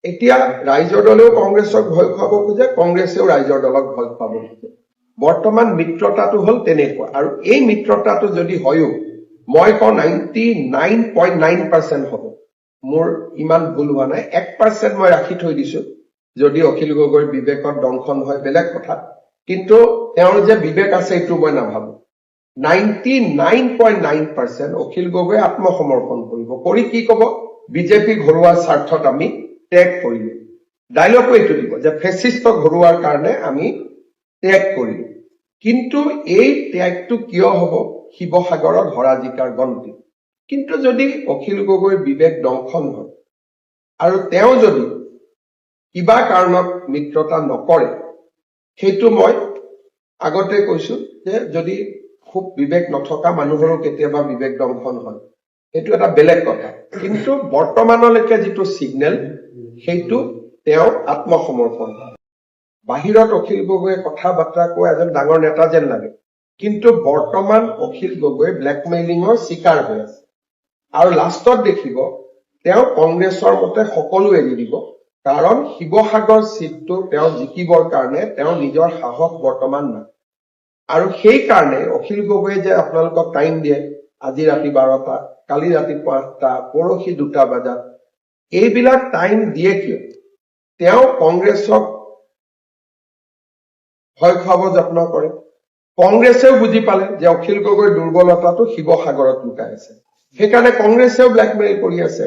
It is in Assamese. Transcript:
এতিয়া ৰাইজৰ দলেও কংগ্ৰেছক ভয় খুৱাব খোজে, কংগ্ৰেছেও ৰাইজৰ দলক ভয় খুৱাব খোজে। বৰ্তমান মিত্ৰতাটো হল তেনেকুৱা, আৰু এই মিত্ৰতাটো যদি হয়ও মই কওঁ 99.9% হ'ব। মোৰ ইমান ভুল হোৱা নাই, 1% মই ৰাখি থৈ দিছো। যদি অখিল গগৈৰ বিবেকত দংশন হয় বেলেগ কথা, কিন্তু তেওঁৰ যে বিবেক আছে এইটো মই নাভাবো। 99.9% অখিল গগৈ আত্মসমৰ্পণ কৰিব, কৰি কি কব, বিজেপি ঘৰুৱা স্বাৰ্থত আমি ত্যাগ কৰিলো। ডাইলগো এইটো দিব যে ফেচিষ্ট ঘৰুৱাৰ কাৰণে আমি ত্যাগ কৰিলো। কিন্তু এই ত্যাগটো কিয় হব, শিৱসাগৰত হৰাজিকাৰ গন্তি। কিন্তু যদি অখিল গগৈৰ বিবেক দংশন হয় আৰু তেওঁ যদি কিবা কাৰণত মিত্ৰতা নকৰে, সেইটো মই আগতে কৈছো যে যদি খুব বিবেক নথকা মানুহৰো কেতিয়াবা বিবেক দংশন হয়, সেইটো এটা বেলেগ কথা। কিন্তু বৰ্তমানলৈকে যিটো সিগনেল, সেইটো তেওঁ আত্মসমৰ্পণ। বাহিৰত অখিল গগৈয়ে কথা বাৰ্তা কোৱা এজন ডাঙৰ নেতা যেন লাগে, কিন্তু বৰ্তমান অখিল গগৈ ব্লেকমেইলিঙৰ চিকাৰ হৈ আছে। আৰু লাষ্টত দেখিব তেওঁ কংগ্ৰেছৰ মতে সকলো এৰি দিব, কাৰণ শিৱসাগৰ সিটটো তেওঁ জিকিবৰ কাৰণে তেওঁৰ নিজৰ সাহস বৰ্তমান নাই। আৰু সেই কাৰণে অখিল গগৈয়ে যে আপোনালোকক টাইম দিয়ে, আজি ৰাতি 12টা, কালি ৰাতি 5টা, পৰহি 2টা বজাত, এইবিলাক টাইম দিয়ে কিয়? তেওঁ কংগ্ৰেছক ভয় খুৱাব যত্ন কৰে। কংগ্ৰেছেও বুজি পালে যে অখিল গগৈৰ দুৰ্বলতাটো শিৱসাগৰত লুকাই আছে, সেইকাৰণে কংগ্ৰেছেও ব্লেকমেইল কৰি আছে।